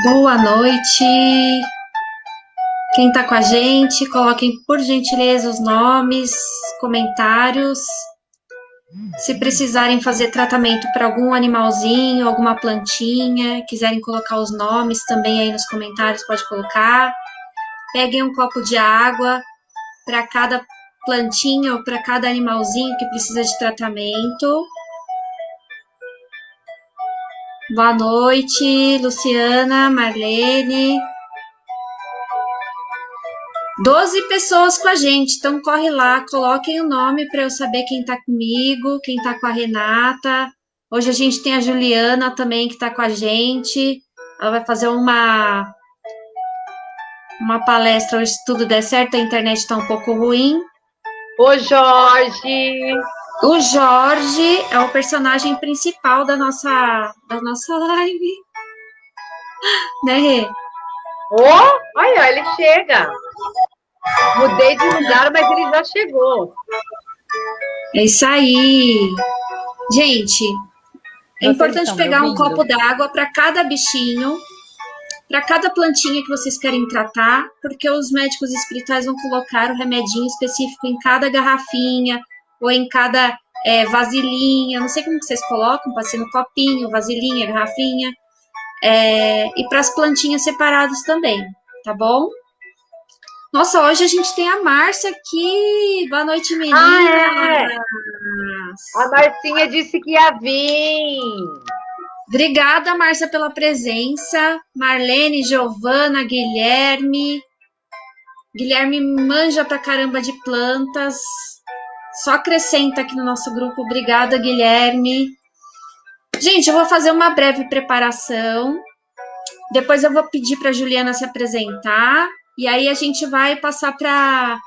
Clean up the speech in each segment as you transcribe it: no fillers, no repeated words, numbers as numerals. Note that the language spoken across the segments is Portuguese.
Boa noite. Quem está com a gente, coloquem por gentileza os nomes, comentários. Se precisarem fazer tratamento para algum animalzinho, alguma plantinha, quiserem colocar os nomes também aí nos comentários, pode colocar. Peguem um copo de água para cada plantinha ou para cada animalzinho que precisa de tratamento. Boa noite, Luciana, Marlene. 12 pessoas com a gente, então corre lá, coloquem o nome para eu saber quem está comigo, quem está com a Renata. Hoje a gente tem a Juliana também que está com a gente. Ela vai fazer uma palestra hoje, se tudo der certo, a internet está um pouco ruim. Ô, Jorge! O Jorge é o personagem principal da nossa live, né, Rê? Olha, ele chega. Mudei de lugar, mas ele já chegou. É isso aí. Gente, é Vocês importante estão me pegar um ouvindo? copo d'água para cada bichinho, para cada plantinha que vocês querem tratar, porque os médicos espirituais vão colocar o remedinho específico em cada garrafinha ou em cada vasilhinha, não sei como que vocês colocam, pode ser no copinho, vasilhinha, garrafinha, e para as plantinhas separadas também, tá bom? Nossa, hoje a gente tem a Márcia aqui. Boa noite, meninas. A Marcinha disse que ia vir. Obrigada, Márcia, pela presença. Marlene, Giovana, Guilherme. Guilherme manja pra caramba de plantas. Só acrescenta aqui no nosso grupo. Obrigada, Guilherme. Gente, eu vou fazer uma breve preparação. Depois eu vou pedir para a Juliana se apresentar. E aí a gente vai passar para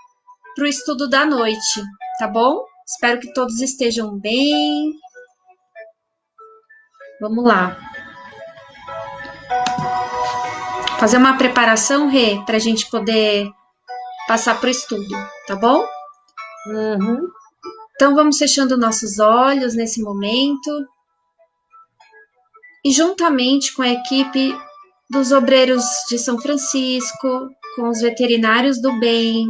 o estudo da noite, tá bom? Espero que todos estejam bem. Vamos lá. Fazer uma preparação, Rê, para a gente poder passar para o estudo, tá bom? Uhum. Então vamos fechando nossos olhos nesse momento. E juntamente com a equipe dos obreiros de São Francisco, com os veterinários do bem,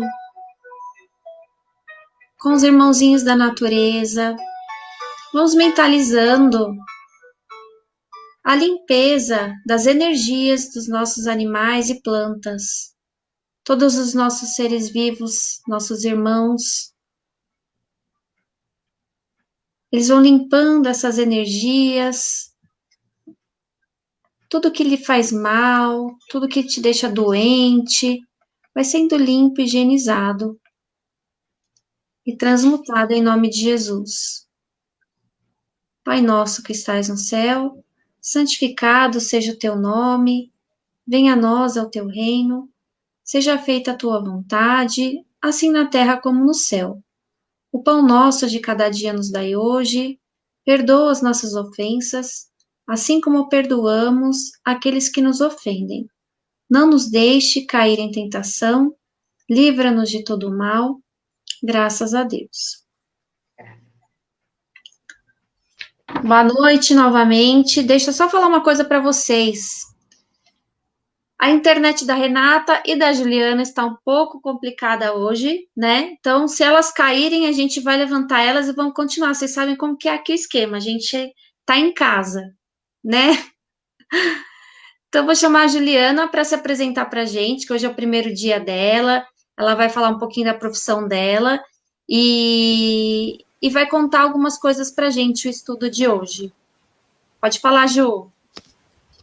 com os irmãozinhos da natureza, vamos mentalizando a limpeza das energias dos nossos animais e plantas, todos os nossos seres vivos, nossos irmãos. Eles vão limpando essas energias, tudo que lhe faz mal, tudo que te deixa doente, vai sendo limpo, higienizado e transmutado em nome de Jesus. Pai nosso que estais no céu, santificado seja o teu nome, venha a nós o teu reino, seja feita a tua vontade, assim na terra como no céu. O pão nosso de cada dia nos dai hoje, perdoa as nossas ofensas, assim como perdoamos aqueles que nos ofendem. Não nos deixe cair em tentação, livra-nos de todo o mal, graças a Deus. Boa noite novamente. Deixa eu só falar uma coisa para vocês. A internet da Renata e da Juliana está um pouco complicada hoje, né? Então, se elas caírem, a gente vai levantar elas e vamos continuar. Vocês sabem como que é aqui o esquema. A gente tá em casa, né? Então, eu vou chamar a Juliana para se apresentar para a gente, que hoje é o primeiro dia dela. Ela vai falar um pouquinho da profissão dela e vai contar algumas coisas para a gente, o estudo de hoje. Pode falar, Ju.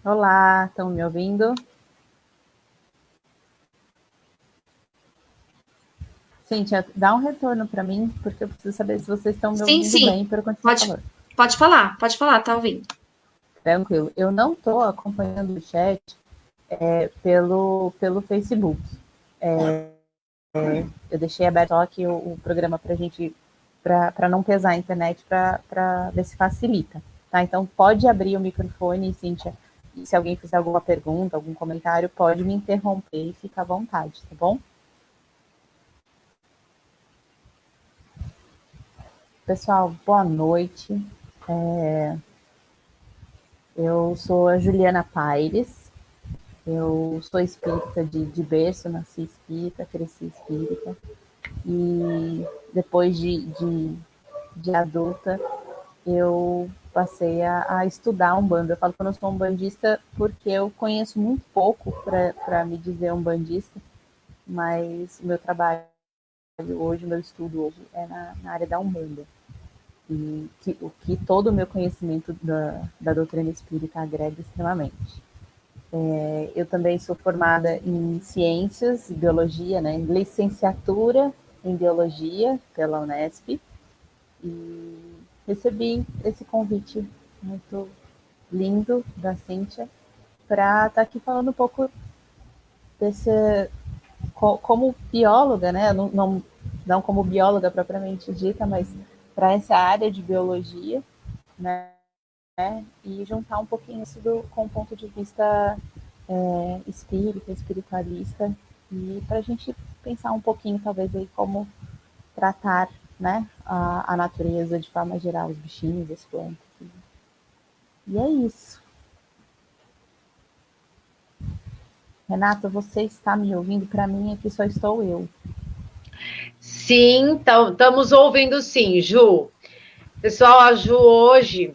Olá, estão me ouvindo? Cíntia, dá um retorno para mim, porque eu preciso saber se vocês estão me ouvindo Sim. bem para eu continuar falando. Pode falar, tá ouvindo. Tranquilo. Eu não estou acompanhando o chat pelo Facebook. Eu deixei aberto aqui o programa para a gente, para não pesar a internet, para ver se facilita. Tá? Então, pode abrir o microfone, Cíntia, e se alguém fizer alguma pergunta, algum comentário, pode me interromper e fica à vontade, tá bom? Pessoal, boa noite. Eu sou a Juliana Paires, Eu sou espírita de berço, nasci espírita, cresci espírita. E depois de adulta, eu passei a estudar Umbanda. Eu falo que eu não sou umbandista porque eu conheço muito pouco para me dizer umbandista, mas o meu trabalho hoje, o meu estudo hoje é na área da Umbanda. E o que todo o meu conhecimento da doutrina espírita agrega extremamente. Eu também sou formada em ciências e biologia, né, em licenciatura em biologia pela Unesp, e recebi esse convite muito lindo da Cíntia para estar aqui falando um pouco desse, como bióloga, né, não como bióloga propriamente dita, mas para essa área de biologia, né, e juntar um pouquinho isso com o ponto de vista espírita, espiritualista, e para a gente pensar um pouquinho, talvez, aí como tratar, né, a natureza de forma geral, os bichinhos, as plantas. E é isso. Renata, você está me ouvindo? Para mim, aqui só estou eu. Sim, estamos ouvindo sim, Ju. Pessoal, a Ju hoje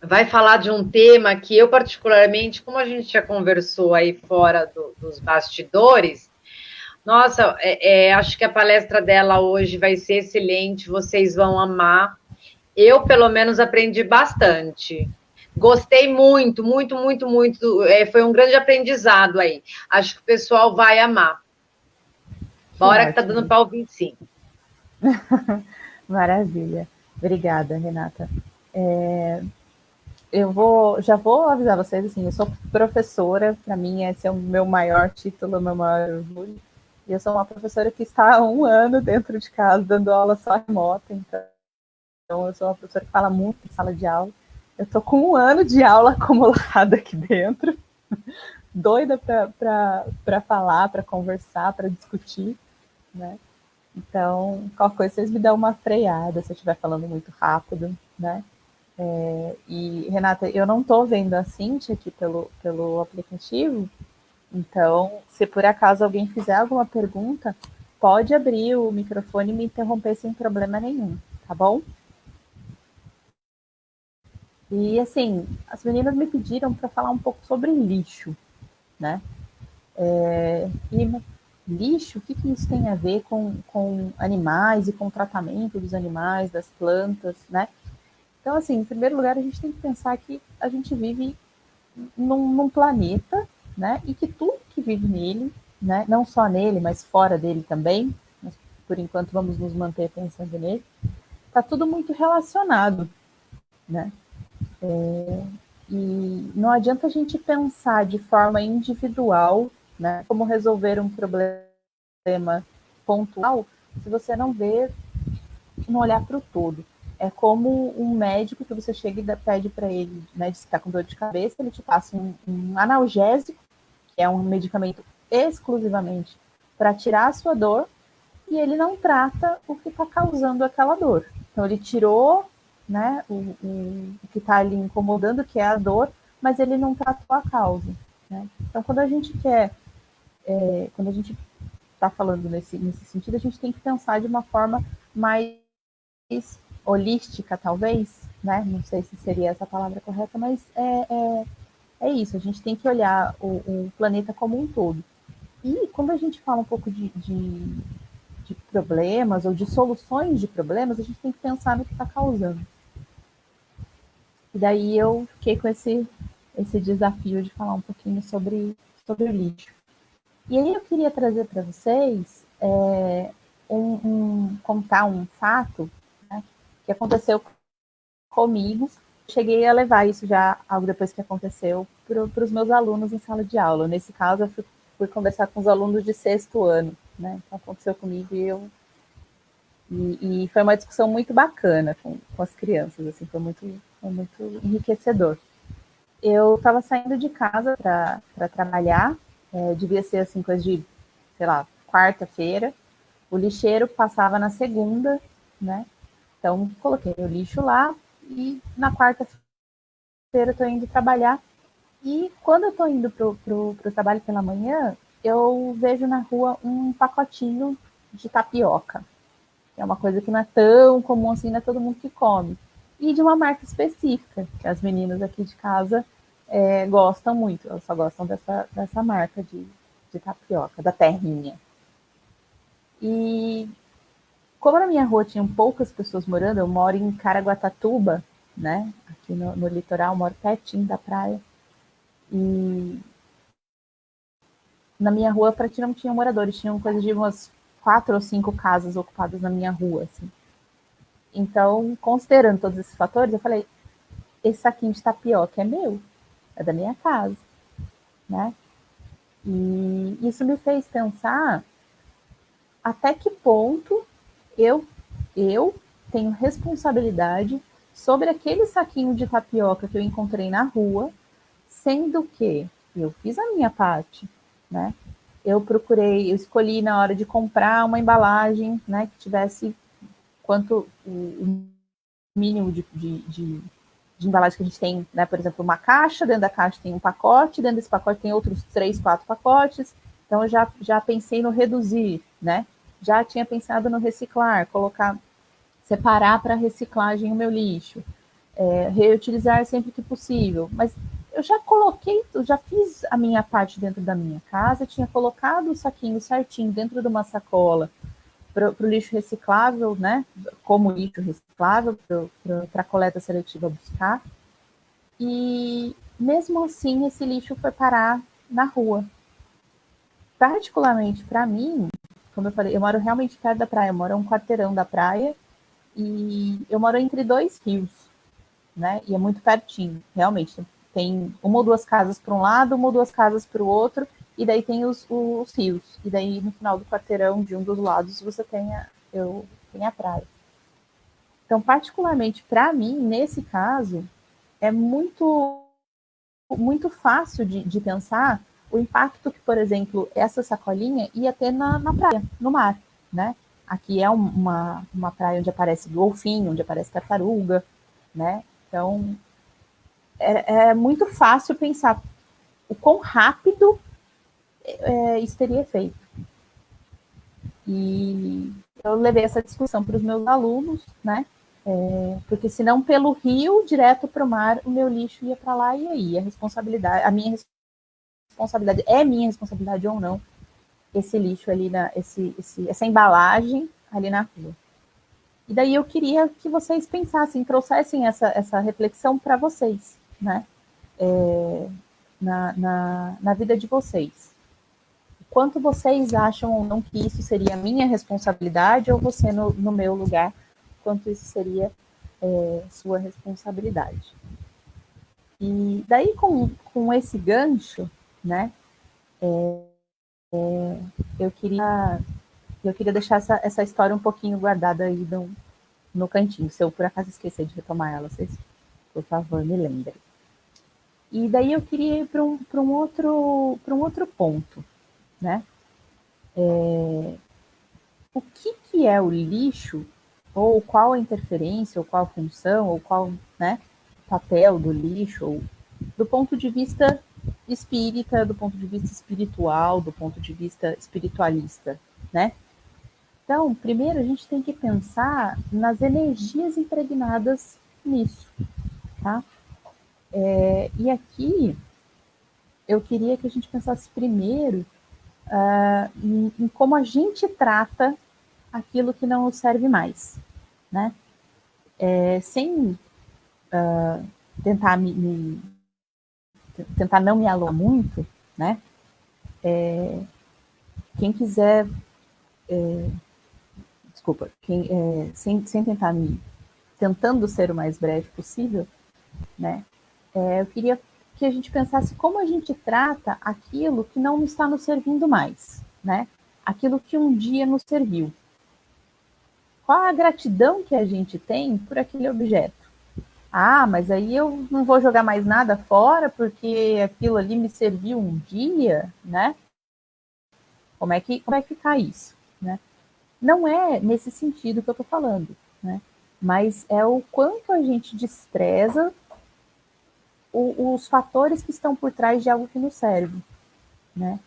vai falar de um tema que eu particularmente, como a gente já conversou aí fora dos bastidores, nossa, acho que a palestra dela hoje vai ser excelente, vocês vão amar. Eu, pelo menos, aprendi bastante. Gostei muito, muito, muito, muito. Foi um grande aprendizado aí. Acho que o pessoal vai amar. Bora que tá dando para ouvir, sim. Maravilha. Obrigada, Renata. Já vou avisar vocês, assim, eu sou professora, para mim esse é o meu maior título, o meu maior orgulho. E eu sou uma professora que está há 1 ano dentro de casa, dando aula só remota, então eu sou uma professora que fala muito em sala de aula. Eu estou com 1 ano de aula acumulada aqui dentro, doida para falar, para conversar, para discutir, né? Então, qualquer coisa, vocês me dão uma freada se eu estiver falando muito rápido, né? E, Renata, eu não estou vendo a Cíntia aqui pelo aplicativo, então, se por acaso alguém fizer alguma pergunta, pode abrir o microfone e me interromper sem problema nenhum, tá bom? E, assim, as meninas me pediram para falar um pouco sobre lixo, né? E lixo, o que isso tem a ver com animais e com o tratamento dos animais, das plantas, né? Então, assim, em primeiro lugar, a gente tem que pensar que a gente vive num planeta, né? E que tudo que vive nele, né? Não só nele, mas fora dele também, mas por enquanto vamos nos manter pensando nele, está tudo muito relacionado, né? E não adianta a gente pensar de forma individual, né? Como resolver um problema pontual se você não vê, não olhar para o todo. É como um médico que você chega e pede para ele, né, se está com dor de cabeça, ele te passa um analgésico, que é um medicamento exclusivamente para tirar a sua dor, e ele não trata o que está causando aquela dor. Então, ele tirou, né, o que está ali incomodando, que é a dor, mas ele não tratou a causa, né? Então, quando a gente está falando nesse sentido, a gente tem que pensar de uma forma mais holística, talvez, né? Não sei se seria essa a palavra correta, mas é isso, a gente tem que olhar o planeta como um todo. E quando a gente fala um pouco de problemas ou de soluções de problemas, a gente tem que pensar no que está causando. E daí eu fiquei com esse desafio de falar um pouquinho sobre o lixo. E aí eu queria trazer para vocês contar um fato, né, que aconteceu comigo. Cheguei a levar isso já, algo depois que aconteceu, para os meus alunos em sala de aula. Nesse caso, eu fui conversar com os alunos de 6º ano, né? Então, aconteceu comigo e foi uma discussão muito bacana com as crianças, assim, foi muito enriquecedor. Eu estava saindo de casa para trabalhar, devia ser assim, coisa de, sei lá, quarta-feira. O lixeiro passava na segunda, né? Então, coloquei o lixo lá e na quarta-feira estou indo trabalhar E quando eu estou indo pro trabalho pela manhã, eu vejo na rua um pacotinho de tapioca. É uma coisa que não é tão comum assim, não é todo mundo que come. E de uma marca específica, que as meninas aqui de casa gostam muito. Elas só gostam dessa marca de tapioca, da terrinha. E como na minha rua tinham poucas pessoas morando, eu moro em Caraguatatuba, né? Aqui no litoral, moro pertinho da praia. E na minha rua praticamente não tinham moradores, tinham coisa de umas 4 ou 5 casas ocupadas na minha rua, assim. Então, considerando todos esses fatores, eu falei, esse saquinho de tapioca é meu, é da minha casa, né? E isso me fez pensar até que ponto eu tenho responsabilidade sobre aquele saquinho de tapioca que eu encontrei na rua, sendo que eu fiz a minha parte, né? Eu escolhi na hora de comprar uma embalagem, né, que tivesse quanto o mínimo de embalagem que a gente tem, né? Por exemplo, uma caixa, dentro da caixa tem um pacote, dentro desse pacote tem outros 3, 4 pacotes. Então, eu já pensei no reduzir, né? Já tinha pensado no reciclar, separar para reciclagem o meu lixo, reutilizar sempre que possível. Mas eu já fiz a minha parte dentro da minha casa, tinha colocado o saquinho certinho dentro de uma sacola para o lixo reciclável, né? Como lixo reciclável, para a coleta seletiva buscar. E mesmo assim, esse lixo foi parar na rua. Particularmente para mim, como eu falei, eu moro realmente perto da praia, eu moro a um quarteirão da praia e eu moro entre 2 rios, né? E é muito pertinho, realmente. Tem uma ou duas casas para um lado, uma ou duas casas para o outro, e daí tem os rios. E daí no final do quarteirão, de um dos lados, você tem a praia. Então, particularmente para mim, nesse caso, é muito fácil de pensar o impacto que, por exemplo, essa sacolinha ia ter na praia, no mar, né? Aqui é uma praia onde aparece golfinho, onde aparece tartaruga, né? Então, é muito fácil pensar o quão rápido isso teria feito. E eu levei essa discussão para os meus alunos, né? Porque senão pelo rio, direto para o mar, o meu lixo ia para lá e aí a minha responsabilidade, é minha responsabilidade ou não, esse lixo ali, essa embalagem ali na rua. E daí eu queria que vocês pensassem, trouxessem essa reflexão para vocês, né? Na vida de vocês. Quanto vocês acham ou não que isso seria minha responsabilidade ou você no meu lugar, quanto isso seria sua responsabilidade. E daí com esse gancho, né, eu queria deixar essa história um pouquinho guardada aí no cantinho. Se eu por acaso esquecer de retomar ela, vocês, por favor, me lembrem. E daí eu queria ir para um outro ponto, né? O que é o lixo, ou qual a interferência, ou qual a função, ou qual, né, papel do lixo, ou, do ponto de vista espírita, do ponto de vista espiritual, do ponto de vista espiritualista, né? Então, primeiro a gente tem que pensar nas energias impregnadas nisso, tá? E aqui eu queria que a gente pensasse primeiro em como a gente trata aquilo que não nos serve mais, né? Sem tentar tentar não me alongar muito, né? Quem quiser, desculpa, sem tentar tentando ser o mais breve possível, né? Eu queria que a gente pensasse como a gente trata aquilo que não está nos servindo mais, né? Aquilo que um dia nos serviu. Qual a gratidão que a gente tem por aquele objeto? Ah, mas aí eu não vou jogar mais nada fora porque aquilo ali me serviu um dia, né? Como é que fica isso, né? Não é nesse sentido que eu estou falando, né? Mas é o quanto a gente despreza os fatores que estão por trás de algo que nos serve, né?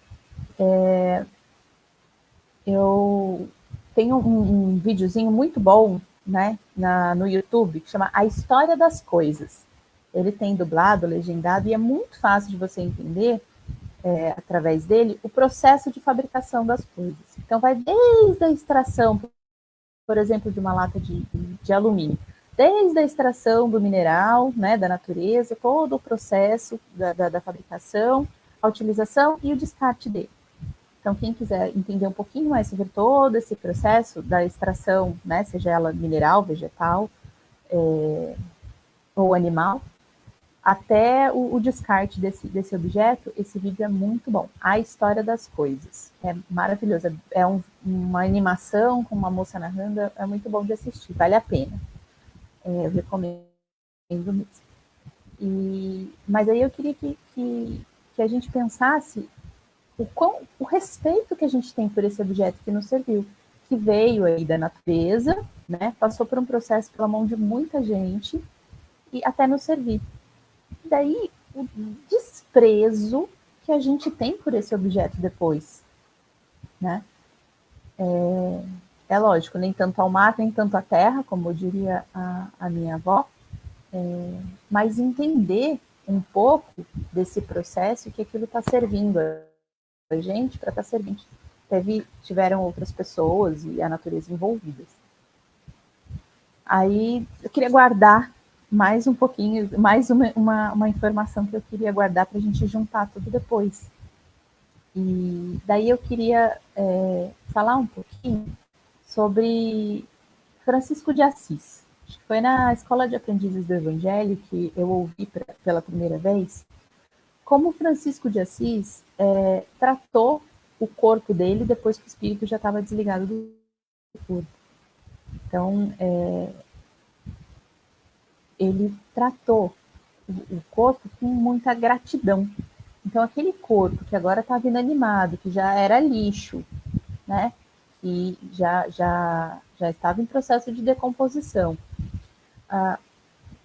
Eu tenho um videozinho muito bom, né, no YouTube, que chama A História das Coisas. Ele tem dublado, legendado, e é muito fácil de você entender, através dele, o processo de fabricação das coisas. Então, vai desde a extração, por exemplo, de uma lata de alumínio, desde a extração do mineral, né, da natureza, todo o processo da fabricação, a utilização e o descarte dele. Então, quem quiser entender um pouquinho mais sobre todo esse processo da extração, né, seja ela mineral, vegetal ou animal, até o descarte desse objeto, esse vídeo é muito bom. A História das Coisas. É maravilhoso. É uma animação com uma moça narrando, é muito bom de assistir, vale a pena. Eu recomendo mesmo. Mas aí eu queria que a gente pensasse o respeito que a gente tem por esse objeto que nos serviu, que veio aí da natureza, né, passou por um processo pela mão de muita gente e até nos servir. Daí, o desprezo que a gente tem por esse objeto depois, né? É lógico, nem tanto ao mar, nem tanto à terra, como diria a minha avó, mas entender um pouco desse processo que aquilo está servindo a gente para estar servindo. Tiveram outras pessoas e a natureza envolvidas. Aí eu queria guardar mais um pouquinho, mais uma informação que eu queria guardar para a gente juntar tudo depois. E daí eu queria falar um pouquinho sobre Francisco de Assis. Acho que foi na Escola de Aprendizes do Evangelho que eu ouvi pela primeira vez como Francisco de Assis tratou o corpo dele depois que o espírito já estava desligado do corpo. Então, ele tratou o corpo com muita gratidão. Então, aquele corpo que agora estava inanimado, que já era lixo, né? Que já estava em processo de decomposição.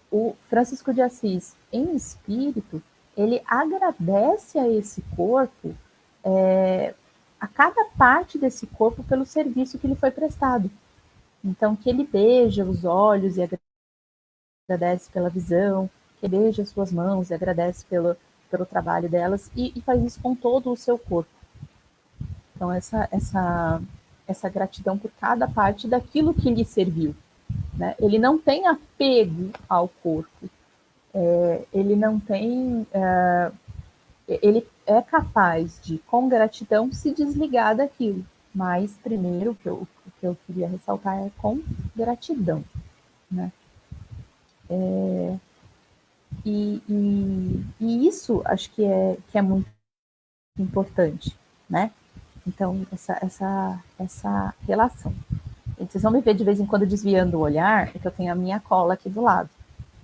O Francisco de Assis, em espírito, ele agradece a esse corpo, a cada parte desse corpo pelo serviço que lhe foi prestado. Então, que ele beija os olhos e agradece pela visão, que beija as suas mãos e agradece pelo trabalho delas, e faz isso com todo o seu corpo. Então, essa gratidão por cada parte daquilo que lhe serviu, né? Ele não tem apego ao corpo, ele não tem... ele é capaz de, com gratidão, se desligar daquilo. Mas, primeiro, o que eu queria ressaltar é com gratidão, né? E isso acho que é muito importante, né? Então, essa relação. E vocês vão me ver de vez em quando desviando o olhar, é que eu tenho a minha cola aqui do lado,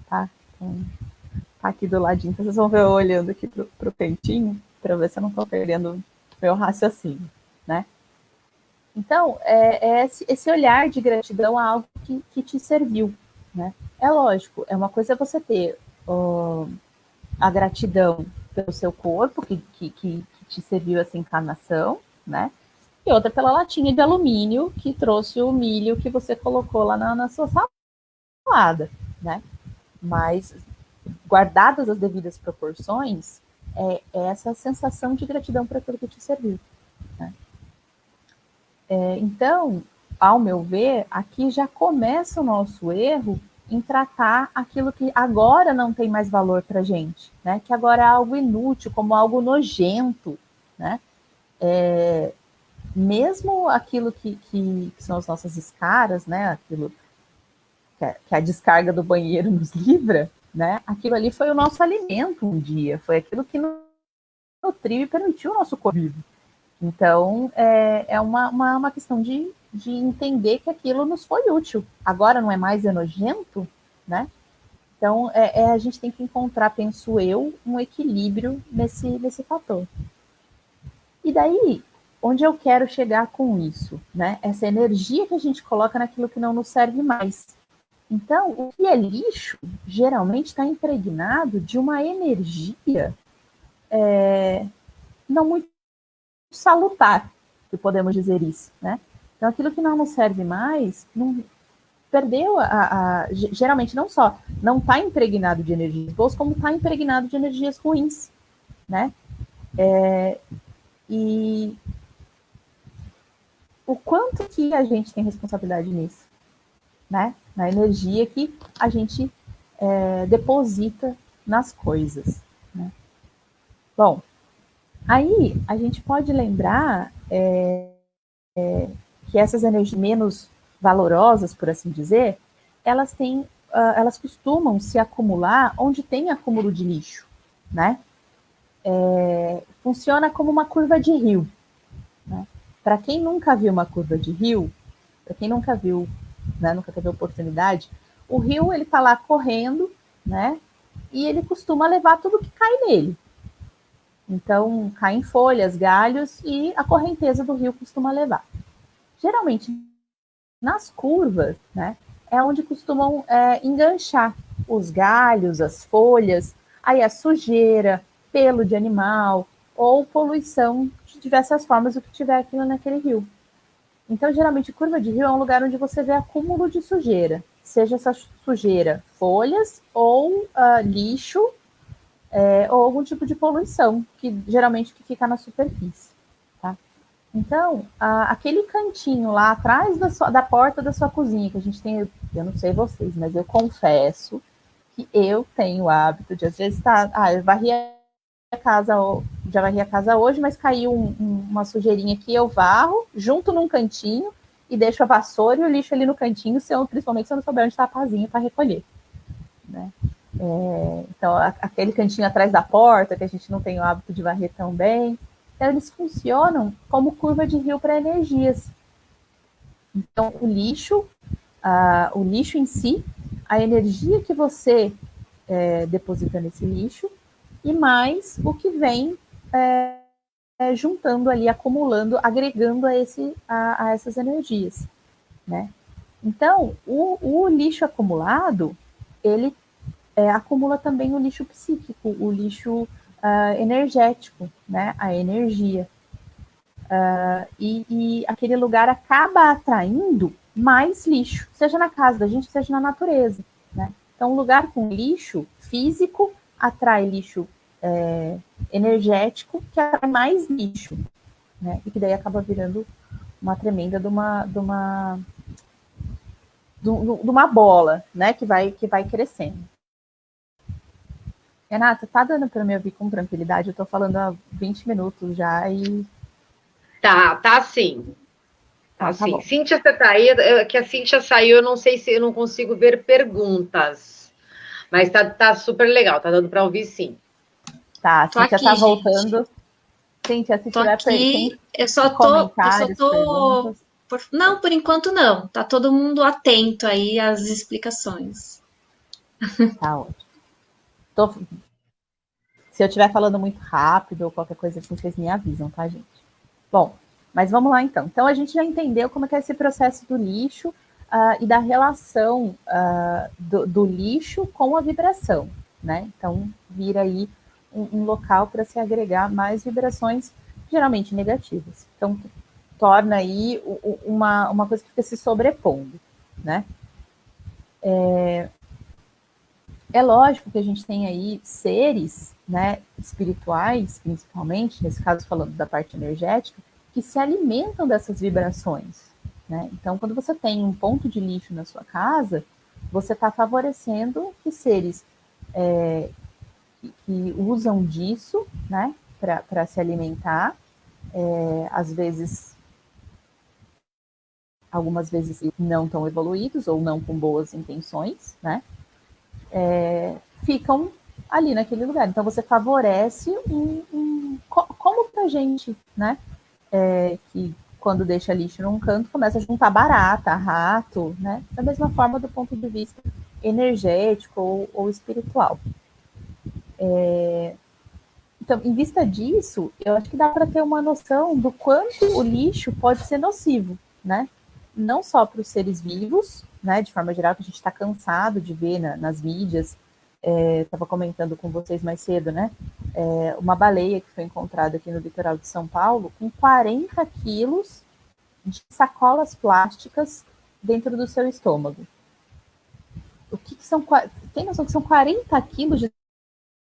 tá? Então, tá aqui do ladinho, então vocês vão ver eu olhando aqui pro cantinho, para ver se eu não estou perdendo meu raciocínio, né? Então, esse olhar de gratidão a algo que te serviu, né? É lógico, é uma coisa você ter a gratidão pelo seu corpo, que te serviu essa encarnação, né? E outra pela latinha de alumínio que trouxe o milho que você colocou lá na sua salada, né? Mas, guardadas as devidas proporções, é essa sensação de gratidão por aquilo que te serviu, né? Então, ao meu ver, aqui já começa o nosso erro em tratar aquilo que agora não tem mais valor para a gente, né? Que agora é algo inútil, como algo nojento, né? Mesmo aquilo que são as nossas escaras, né? Aquilo que a descarga do banheiro nos livra, né? Aquilo ali foi o nosso alimento um dia, foi aquilo que nutriu e permitiu o nosso corpo vivo. Então, é uma questão de entender que aquilo nos foi útil. Agora não é mais nojento, né? Então, a gente tem que encontrar, penso eu, um equilíbrio nesse fator. E daí, onde eu quero chegar com isso, né? Essa energia que a gente coloca naquilo que não nos serve mais. Então, o que é lixo geralmente está impregnado de uma energia não muito salutar, se podemos dizer isso, né? Então, aquilo que não nos serve mais, não, perdeu geralmente não só não está impregnado de energias boas, como está impregnado de energias ruins, né? E o quanto que a gente tem responsabilidade nisso, né? Na energia que a gente deposita nas coisas, né? Bom, aí a gente pode lembrar que essas energias menos valorosas, por assim dizer, elas têm, elas costumam se acumular onde tem acúmulo de lixo, né? Funciona como uma curva de rio, né? Para quem nunca viu uma curva de rio, para quem nunca viu, né, nunca teve oportunidade, o rio ele está lá correndo, né? E ele costuma levar tudo que cai nele. Então, caem folhas, galhos e a correnteza do rio costuma levar. Geralmente, nas curvas, né, é onde costumam enganchar os galhos, as folhas, aí a sujeira, pelo de animal ou poluição de diversas formas, o que tiver aquilo naquele rio. Então, geralmente, curva de rio é um lugar onde você vê acúmulo de sujeira, seja essa sujeira folhas ou lixo, ou algum tipo de poluição, que geralmente que fica na superfície. Tá? Então, aquele cantinho lá atrás da porta da sua cozinha, que a gente tem, eu não sei vocês, mas eu confesso que eu tenho o hábito de, às vezes, eu varri a casa, já varri a casa hoje, mas caiu uma sujeirinha aqui, eu varro, junto num cantinho, e deixo a vassoura e o lixo ali no cantinho, principalmente se eu não souber onde está a pazinha para recolher. Né? Então, aquele cantinho atrás da porta, que a gente não tem o hábito de varrer tão bem, então, eles funcionam como curva de rio para energias. Então, o lixo em si, a energia que você deposita nesse lixo, e mais o que vem juntando ali, acumulando, agregando a essas energias. Né? Então, o lixo acumulado, ele acumula também o lixo psíquico, o lixo energético, né? A energia. E aquele lugar acaba atraindo mais lixo, seja na casa da gente, seja na natureza. Né? Então, um lugar com lixo físico atrai lixo energético, que atrai mais lixo. Né? E que daí acaba virando uma tremenda de uma bola, né? Que vai crescendo. Renata, tá dando para me ouvir com tranquilidade? Eu tô falando há 20 minutos já e... Tá sim. Tá sim. Bom. Cíntia, você tá aí? Que a Cíntia saiu, eu não sei se eu não consigo ver perguntas. Mas tá super legal, tá dando para ouvir sim. Tá, a Cíntia tá voltando. Gente. Cíntia, se tô tiver aqui, eu só comentários, tô... perguntas. Não, por enquanto não. Tá todo mundo atento aí às explicações. Tá ótimo. Se eu estiver falando muito rápido ou qualquer coisa assim, vocês me avisam, tá, gente? Bom, mas vamos lá então. Então, a gente já entendeu como é que é esse processo do lixo e da relação do lixo com a vibração, né? Então, vira aí um local para se agregar mais vibrações, geralmente negativas. Então, torna aí uma coisa que fica se sobrepondo, né? É lógico que a gente tem aí seres, né, espirituais, principalmente, nesse caso falando da parte energética, que se alimentam dessas vibrações. Né? Então, quando você tem um ponto de lixo na sua casa, você está favorecendo que seres que usam disso, né, para se alimentar, às vezes, algumas vezes não tão evoluídos ou não com boas intenções, né, ficam ali naquele lugar. Então, você favorece como pra gente, né, que quando deixa lixo num canto, começa a juntar barata, rato, né, da mesma forma do ponto de vista energético ou espiritual. Então, em vista disso, eu acho que dá para ter uma noção do quanto o lixo pode ser nocivo, né? Não só para os seres vivos, né, de forma geral, que a gente está cansado de ver nas mídias. Estava comentando com vocês mais cedo, né? Uma baleia que foi encontrada aqui no litoral de São Paulo com 40 quilos de sacolas plásticas dentro do seu estômago. O que são? Tem noção que são 40 quilos de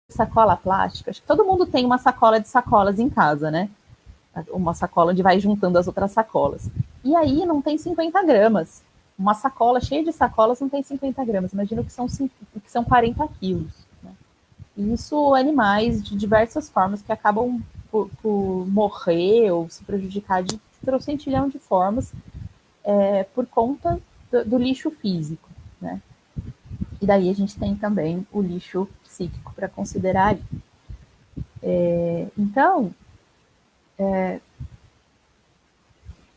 sacola plástica? Acho que todo mundo tem uma sacola de sacolas em casa, né? Uma sacola onde vai juntando as outras sacolas. E aí não tem 50 gramas. Uma sacola cheia de sacolas não tem 50 gramas. Imagina o que são 40 quilos. Né? E isso, animais de diversas formas que acabam por morrer ou se prejudicar de trocentilhão de formas por conta do lixo físico. Né? E daí a gente tem também o lixo psíquico para considerar. Então,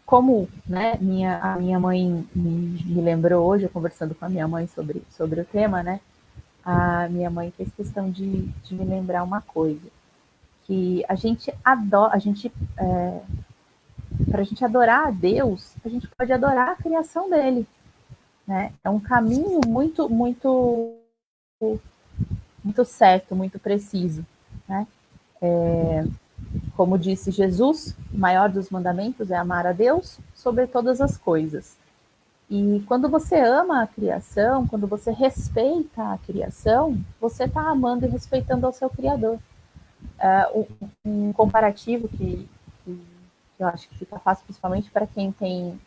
como, né, a minha mãe me lembrou hoje, eu conversando com a minha mãe sobre o tema, né, a minha mãe fez questão de me lembrar uma coisa, que a gente adora, para a gente adorar a Deus, a gente pode adorar a criação dele, né, é um caminho muito, muito, muito certo, muito preciso, né, como disse Jesus, o maior dos mandamentos é amar a Deus sobre todas as coisas. E quando você ama a criação, quando você respeita a criação, você está amando e respeitando ao seu Criador. Um comparativo que eu acho que fica fácil, principalmente para quem tem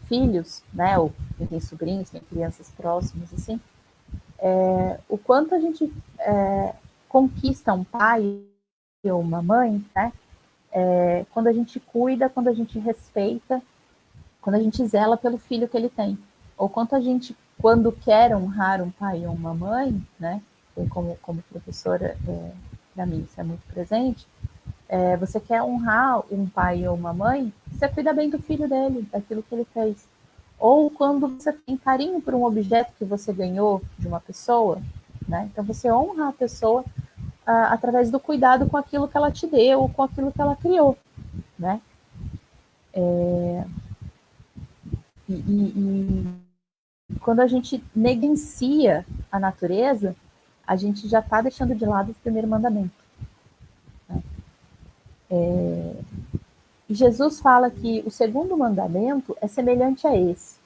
filhos, né, ou quem tem sobrinhos, tem crianças próximas, assim, o quanto a gente conquista um pai ou uma mãe, né? Quando a gente cuida, quando a gente respeita, quando a gente zela pelo filho que ele tem. Ou quanto a gente, quando quer honrar um pai ou uma mãe, né? Como professora, para mim isso é muito presente, você quer honrar um pai ou uma mãe, você cuida bem do filho dele, daquilo que ele fez. Ou quando você tem carinho por um objeto que você ganhou de uma pessoa, né? Então você honra a pessoa através do cuidado com aquilo que ela te deu, com aquilo que ela criou, né? E quando a gente negligencia a natureza, a gente já está deixando de lado o primeiro mandamento. Né? E Jesus fala que o segundo mandamento é semelhante a esse,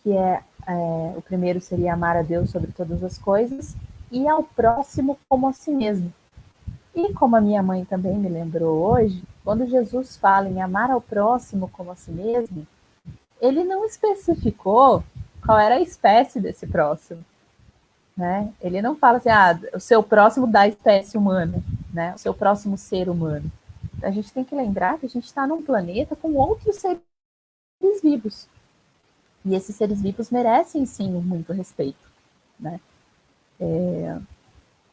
que o primeiro seria amar a Deus sobre todas as coisas e ao próximo como a si mesmo. E como a minha mãe também me lembrou hoje, quando Jesus fala em amar ao próximo como a si mesmo, ele não especificou qual era a espécie desse próximo. Né? Ele não fala assim, o seu próximo da espécie humana, né? O seu próximo ser humano. A gente tem que lembrar que a gente está num planeta com outros seres vivos. E esses seres vivos merecem, sim, muito respeito. Né?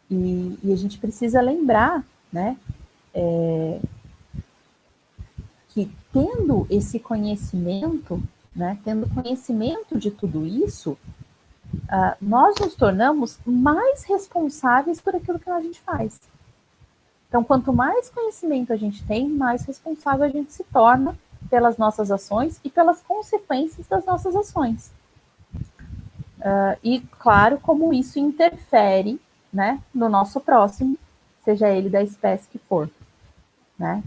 E a gente precisa lembrar, né, que tendo esse conhecimento, né, tendo conhecimento de tudo isso, nós nos tornamos mais responsáveis por aquilo que a gente faz. Então, quanto mais conhecimento a gente tem, mais responsável a gente se torna pelas nossas ações e pelas consequências das nossas ações. E, claro, como isso interfere, né, no nosso próximo, seja ele da espécie que for, né?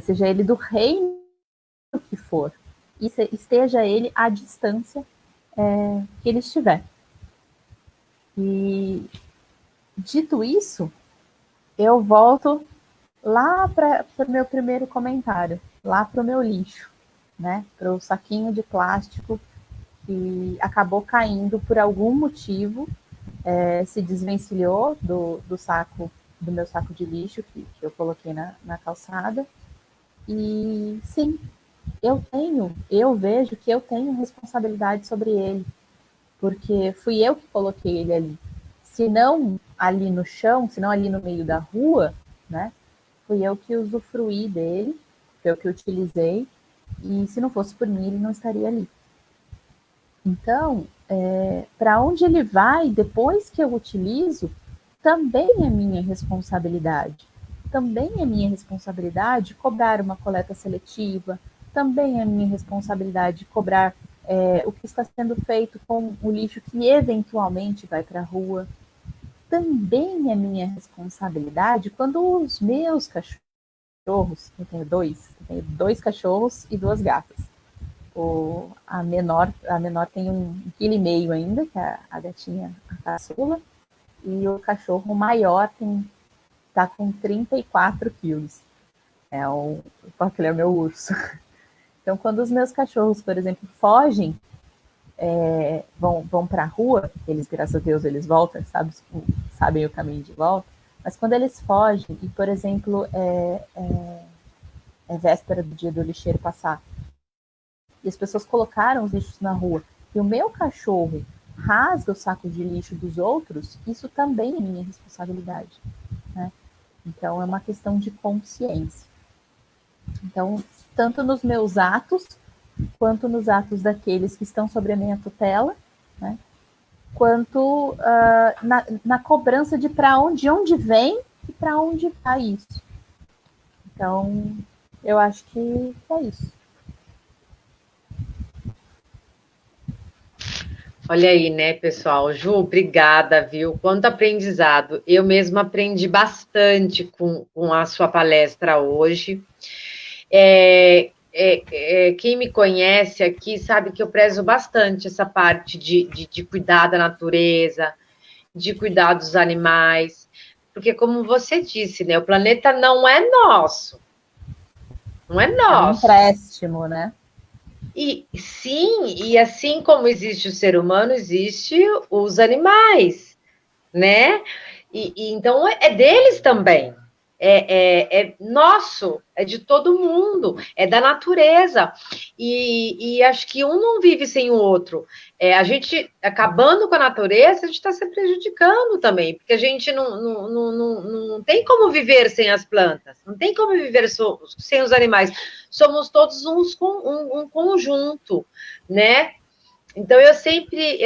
Seja ele do reino que for, e esteja ele à distância que ele estiver. E, dito isso, eu volto lá para o meu primeiro comentário, lá para o meu lixo, né? Para o saquinho de plástico que acabou caindo por algum motivo, se desvencilhou do meu saco de lixo que eu coloquei na calçada. E sim, eu vejo que eu tenho responsabilidade sobre ele, porque fui eu que coloquei ele ali. Se não ali no chão, se não ali no meio da rua, né? Fui eu que usufruí dele, foi eu que utilizei, e se não fosse por mim, ele não estaria ali. Então, para onde ele vai depois que eu utilizo, também é minha responsabilidade. Também é minha responsabilidade cobrar uma coleta seletiva, também é minha responsabilidade cobrar o que está sendo feito com o lixo que eventualmente vai para a rua. Também é minha responsabilidade quando os meus cachorros, eu tenho dois cachorros e 2 gatas. A menor tem 1,5 kg ainda, que é a gatinha, a caçula, e o cachorro maior tá com 34 quilos. Ele é o meu urso. Então, quando os meus cachorros, por exemplo, fogem, vão para a rua, eles, graças a Deus, eles voltam, sabem o caminho de volta, mas quando eles fogem, e, por exemplo, é véspera do dia do lixeiro passar, e as pessoas colocaram os lixos na rua, e o meu cachorro rasga o saco de lixo dos outros, isso também é minha responsabilidade, né? Então, é uma questão de consciência. Então, tanto nos meus atos, quanto nos atos daqueles que estão sobre a minha tutela, né? Quanto na cobrança de onde vem e para onde vai isso. Então, eu acho que é isso. Olha aí, né, pessoal? Ju, obrigada, viu? Quanto aprendizado. Eu mesma aprendi bastante com a sua palestra hoje. Quem me conhece aqui sabe que eu prezo bastante essa parte de cuidar da natureza, de cuidar dos animais, porque como você disse, né, o planeta não é nosso. Não é nosso. É um empréstimo, né? E sim, e assim como existe o ser humano, existe os animais, né? Então é deles também. É nosso, é de todo mundo, é da natureza. E acho que um não vive sem o outro. A gente, acabando com a natureza, a gente está se prejudicando também, porque a gente não tem como viver sem as plantas, não tem como viver sem os animais. Somos todos um conjunto, né? Então, eu sempre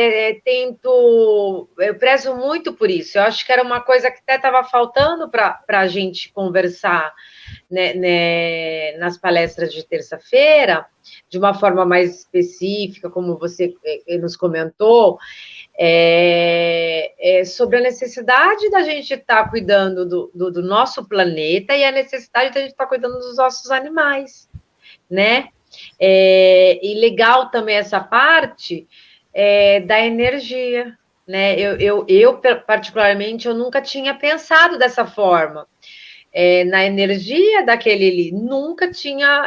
eu prezo muito por isso. Eu acho que era uma coisa que até estava faltando para a gente conversar, né, nas palestras de terça-feira, de uma forma mais específica, como você nos comentou, sobre a necessidade da gente estar cuidando do nosso planeta e a necessidade da gente estar cuidando dos nossos animais, né? E legal também essa parte da energia, né? Eu, particularmente, eu nunca tinha pensado dessa forma. Na energia daquele, nunca tinha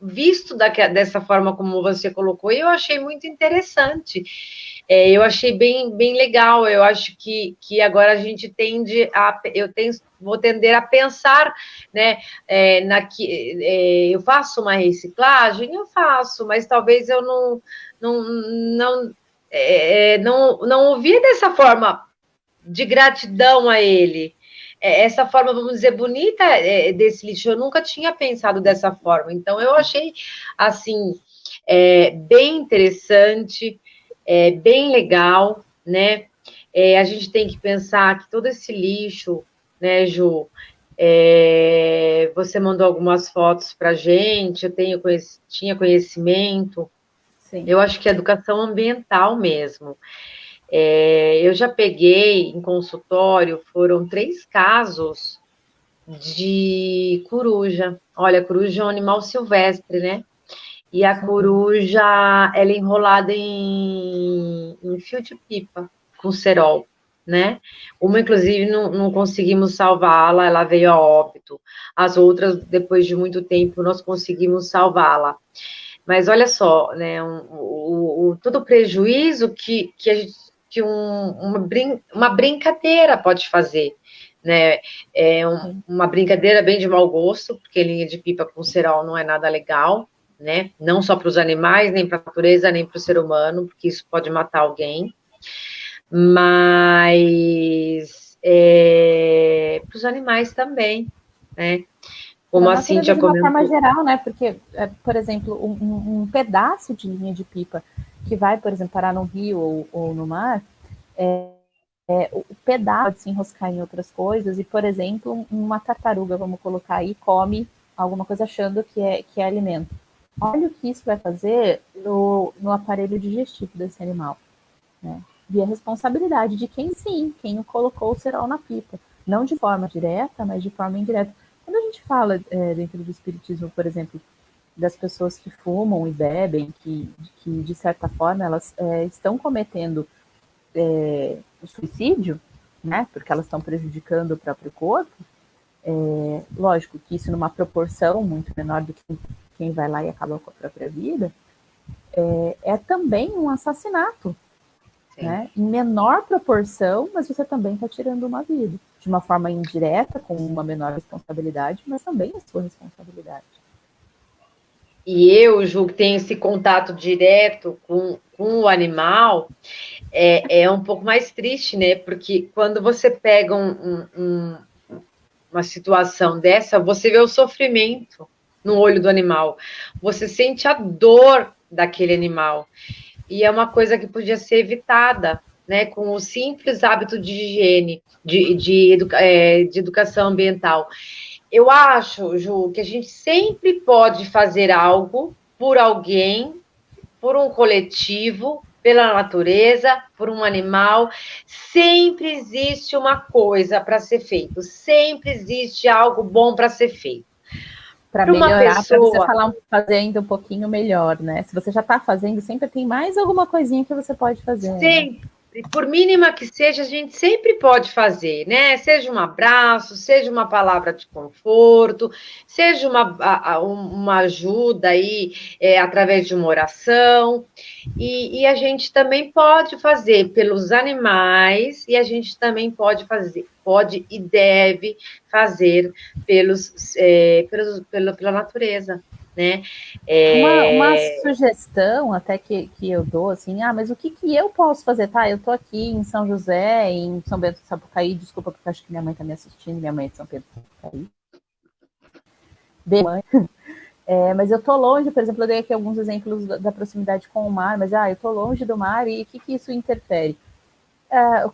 visto dessa forma como você colocou, e eu achei muito interessante. Eu achei bem, bem legal. Eu acho que agora a gente vou tender a pensar, né? Eu faço uma reciclagem, eu faço, mas talvez eu não ouvia dessa forma de gratidão a ele. Essa forma, vamos dizer, bonita desse lixo, eu nunca tinha pensado dessa forma. Então, eu achei, assim, bem interessante, bem legal, né? A gente tem que pensar que todo esse lixo, né, Ju? Você mandou algumas fotos para a gente, eu tinha conhecimento. Sim. Eu acho que é educação ambiental mesmo. Eu já peguei em consultório, foram 3 casos de coruja. Olha, coruja é um animal silvestre, né? E a coruja, ela é enrolada em fio de pipa, com cerol, né? Uma, inclusive, não conseguimos salvá-la, ela veio a óbito. As outras, depois de muito tempo, nós conseguimos salvá-la. Mas olha só, né? Todo o prejuízo que uma brincadeira pode fazer, né? Uma brincadeira bem de mau gosto, porque linha de pipa com cerol não é nada legal, né? Não só para os animais, nem para a natureza, nem para o ser humano, porque isso pode matar alguém. Mas para os animais também, né? Como a Cíntia comentou. De uma forma geral, né? Porque, por exemplo, um pedaço de linha de pipa que vai, por exemplo, parar no rio ou no mar, o pedaço pode se enroscar em outras coisas e, por exemplo, uma tartaruga, vamos colocar aí, come alguma coisa achando que é alimento. Olha o que isso vai fazer no aparelho digestivo desse animal, né? E a responsabilidade de quem quem colocou o cerol na pipa. Não de forma direta, mas de forma indireta. Quando a gente fala dentro do espiritismo, por exemplo, das pessoas que fumam e bebem, que de certa forma elas estão cometendo o suicídio, né? Porque elas estão prejudicando o próprio corpo. Lógico que isso numa proporção muito menor do que quem vai lá e acaba com a própria vida, é também um assassinato, né? Em menor proporção, mas você também está tirando uma vida. De uma forma indireta, com uma menor responsabilidade, mas também é sua responsabilidade. E eu, Ju, que tenho esse contato direto com o animal, é um pouco mais triste, né? Porque quando você pega uma situação dessa, você vê o sofrimento no olho do animal. Você sente a dor daquele animal. E é uma coisa que podia ser evitada, né? Com o simples hábito de higiene, de educação ambiental. Eu acho, Ju, que a gente sempre pode fazer algo por alguém, por um coletivo, pela natureza, por um animal. Sempre existe uma coisa para ser feito, sempre existe algo bom para ser feito. Para melhorar, para você fazer ainda um pouquinho melhor, né? Se você já está fazendo, sempre tem mais alguma coisinha que você pode fazer. Sempre. Né? Por mínima que seja, a gente sempre pode fazer, né? Seja um abraço, seja uma palavra de conforto, seja uma ajuda aí através de uma oração. E a gente também pode fazer pelos animais, e a gente também pode e deve fazer pela natureza. Né? Uma sugestão até que eu dou, assim, mas o que eu posso fazer? Tá, eu tô aqui em São José, em São Bento do Sapucaí, desculpa, porque acho que minha mãe tá me assistindo, minha mãe é de São Pedro do Sapucaí. Bem, mãe. Mas eu tô longe, por exemplo, eu dei aqui alguns exemplos da proximidade com o mar, mas eu tô longe do mar e o que isso interfere?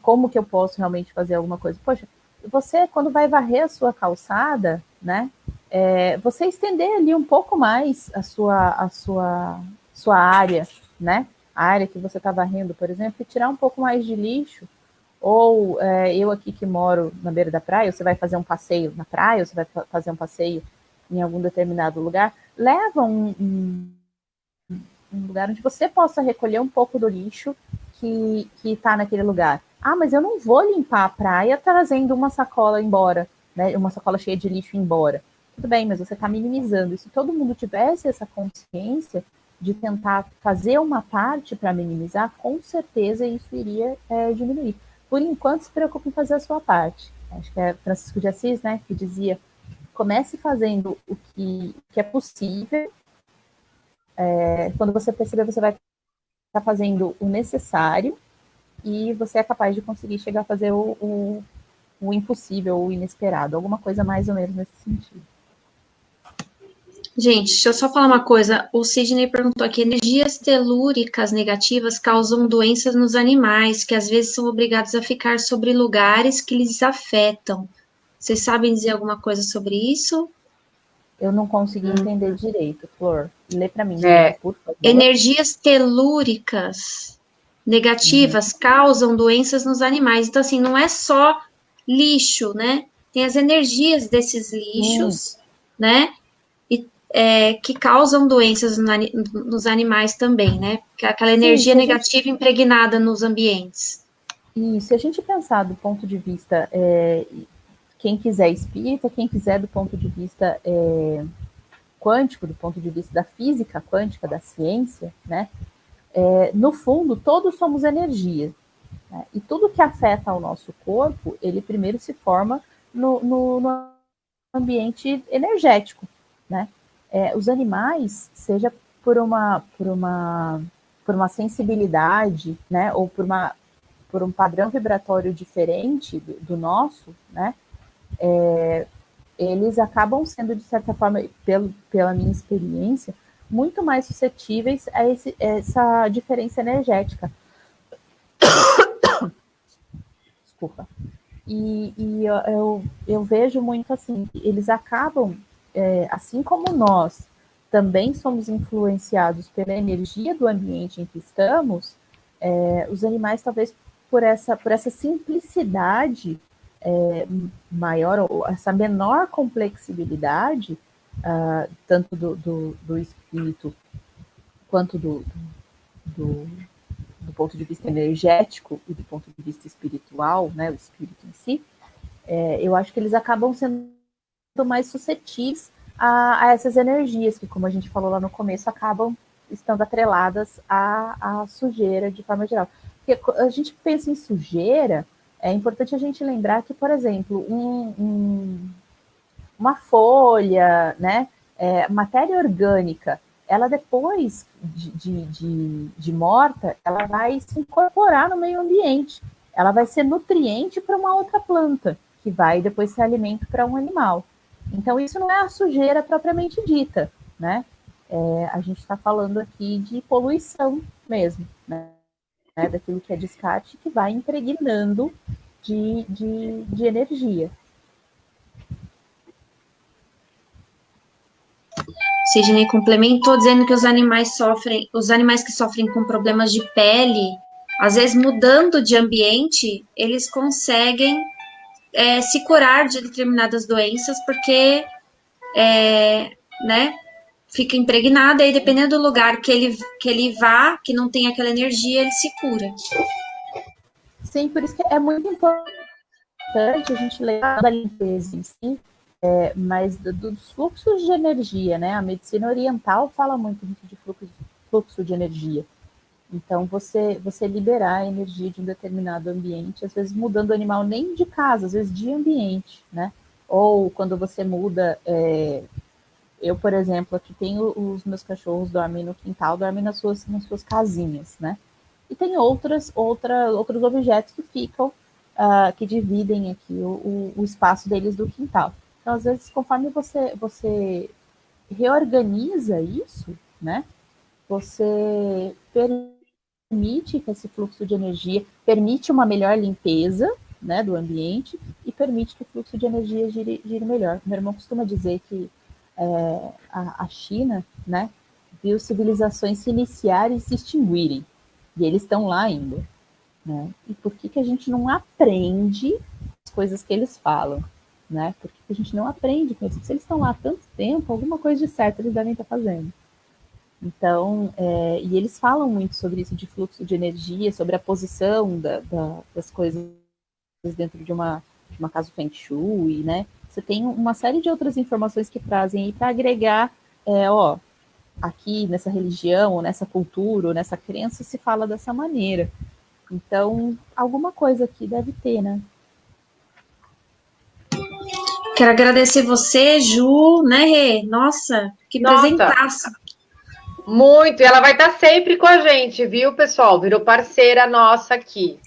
Como que eu posso realmente fazer alguma coisa? Poxa, você, quando vai varrer a sua calçada, né? Você estender ali um pouco mais a sua área, né? A área que você está varrendo, por exemplo, e tirar um pouco mais de lixo. Ou eu aqui que moro na beira da praia, você vai fazer um passeio na praia, ou você vai fazer um passeio em algum determinado lugar, leva um lugar onde você possa recolher um pouco do lixo que está naquele lugar. Mas eu não vou limpar a praia trazendo uma sacola embora, né? Uma sacola cheia de lixo embora. Tudo bem, mas você está minimizando. E se todo mundo tivesse essa consciência de tentar fazer uma parte para minimizar, com certeza isso iria diminuir. Por enquanto, se preocupe em fazer a sua parte. Acho que é Francisco de Assis, né, que dizia: comece fazendo o que é possível. Quando você perceber, você vai estar fazendo o necessário e você é capaz de conseguir chegar a fazer o impossível, o inesperado, alguma coisa mais ou menos nesse sentido. Gente, deixa eu só falar uma coisa. O Sidney perguntou aqui: energias telúricas negativas causam doenças nos animais, que às vezes são obrigados a ficar sobre lugares que lhes afetam. Vocês sabem dizer alguma coisa sobre isso? Eu não consegui entender direito, Flor. Lê para mim, por favor. Energias telúricas negativas causam doenças nos animais. Então, assim, não é só lixo, né? Tem as energias desses lixos, né? Que causam doenças nos animais também, né? Porque aquela energia negativa impregnada nos ambientes. Se a gente pensar do ponto de vista, quem quiser espírita, quem quiser do ponto de vista quântico, do ponto de vista da física quântica, da ciência, né? No fundo, todos somos energia. Né? E tudo que afeta o nosso corpo, ele primeiro se forma no ambiente energético, né? Os animais, seja por uma sensibilidade, né, ou por um padrão vibratório diferente do nosso, né, eles acabam sendo, de certa forma, pela minha experiência, muito mais suscetíveis a essa diferença energética. Desculpa. E eu vejo muito assim, eles acabam, assim como nós também somos influenciados pela energia do ambiente em que estamos, os animais, talvez por essa simplicidade maior, ou essa menor complexibilidade, tanto do espírito quanto do ponto de vista energético e do ponto de vista espiritual, né, o espírito em si, eu acho que eles acabam sendo mais suscetíveis a essas energias que, como a gente falou lá no começo, acabam estando atreladas à sujeira de forma geral. Porque a gente pensa em sujeira, é importante a gente lembrar que, por exemplo, uma folha, né, matéria orgânica, ela depois de morta, ela vai se incorporar no meio ambiente. Ela vai ser nutriente para uma outra planta, que vai depois ser alimento para um animal. Então, isso não é a sujeira propriamente dita, né? A gente está falando aqui de poluição mesmo, né? Daquilo que é descarte, que vai impregnando de energia. Sidney complementou dizendo que os animais que sofrem com problemas de pele, às vezes mudando de ambiente, eles conseguem se curar de determinadas doenças, porque né, fica impregnada e dependendo do lugar que ele vá, que não tem aquela energia, ele se cura. Sim, por isso que é muito importante a gente lembrar da limpeza em si, mas dos fluxos de energia, né? A medicina oriental fala muito de fluxo de energia. Então, você liberar a energia de um determinado ambiente, às vezes mudando o animal nem de casa, às vezes de ambiente, né? Ou quando você muda... eu, por exemplo, aqui tenho os meus cachorros dormem no quintal, dormem nas suas casinhas, né? E tem outros objetos que ficam, que dividem aqui o espaço deles do quintal. Então, às vezes, conforme você reorganiza isso, né? Você permite que esse fluxo de energia, permite uma melhor limpeza, né, do ambiente e permite que o fluxo de energia gire melhor. Meu irmão costuma dizer que a China, né, viu civilizações se iniciarem e se extinguirem, e eles estão lá ainda, né? E por que a gente não aprende as coisas que eles falam, né? Por que a gente não aprende com eles? Se eles estão lá há tanto tempo, alguma coisa de certo eles devem estar fazendo. Então, e eles falam muito sobre isso de fluxo de energia, sobre a posição das coisas dentro de uma casa Feng Shui, né? Você tem uma série de outras informações que trazem aí para agregar, aqui nessa religião, ou nessa cultura, ou nessa crença se fala dessa maneira. Então, alguma coisa aqui deve ter, né? Quero agradecer você, Ju, né, Rê? Nossa, que presentaço. Muito, e ela vai estar sempre com a gente, viu, pessoal? Virou parceira nossa aqui.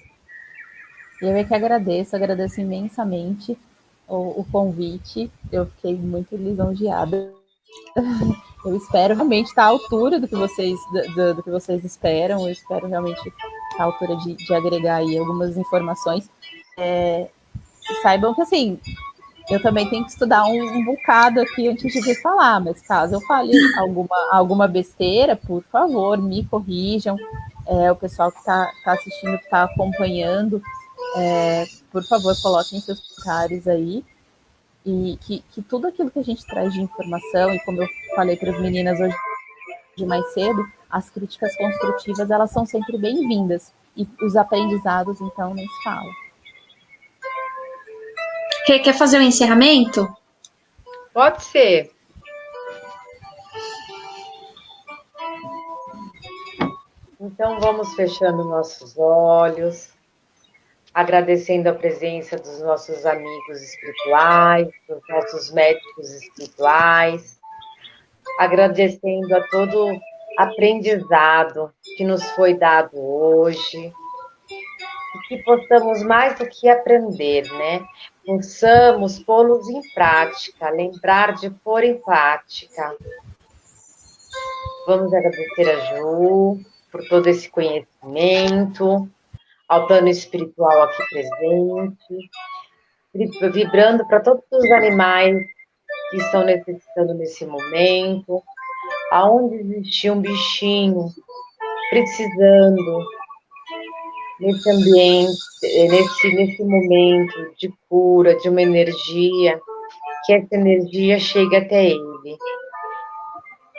Eu é que agradeço imensamente o convite. Eu fiquei muito lisonjeada. Eu espero realmente estar à altura do que vocês esperam. Eu espero realmente estar à altura de agregar aí algumas informações. Saibam que, assim, eu também tenho que estudar um bocado aqui antes de vir falar, mas caso eu fale alguma besteira, por favor, me corrijam. O pessoal que está assistindo, que está acompanhando, por favor, coloquem seus comentários aí. E que tudo aquilo que a gente traz de informação, e como eu falei para as meninas hoje mais cedo, as críticas construtivas, elas são sempre bem-vindas. E os aprendizados, então, nem se fala. Quer fazer um encerramento? Pode ser. Então, vamos fechando nossos olhos, agradecendo a presença dos nossos amigos espirituais, dos nossos médicos espirituais, agradecendo a todo aprendizado que nos foi dado hoje, e que possamos mais do que aprender, né? Possamos pô-los em prática, lembrar de pôr em prática. Vamos agradecer a Ju por todo esse conhecimento, ao plano espiritual aqui presente, vibrando para todos os animais que estão necessitando nesse momento, aonde existia um bichinho precisando, nesse ambiente, nesse momento de cura, de uma energia, que essa energia chegue até ele.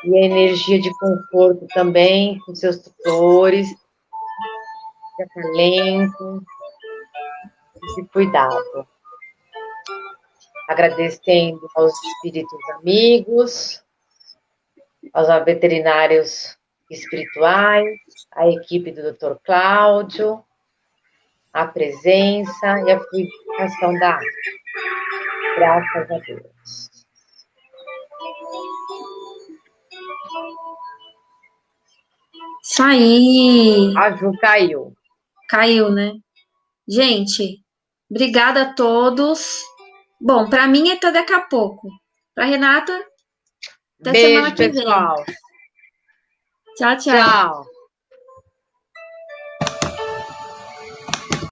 E a energia de conforto também, com seus tutores, de acalento, de cuidado. Agradecendo aos espíritos amigos, aos veterinários espirituais, à equipe do Dr. Cláudio, a presença e a fluidificação da água. Graças a Deus. Isso aí. A Ju caiu. Caiu, né? Gente, obrigada a todos. Bom, para mim é até daqui a pouco. Para Renata, até semana Beijo, que vem. pessoal. Tchau, tchau. Tchau.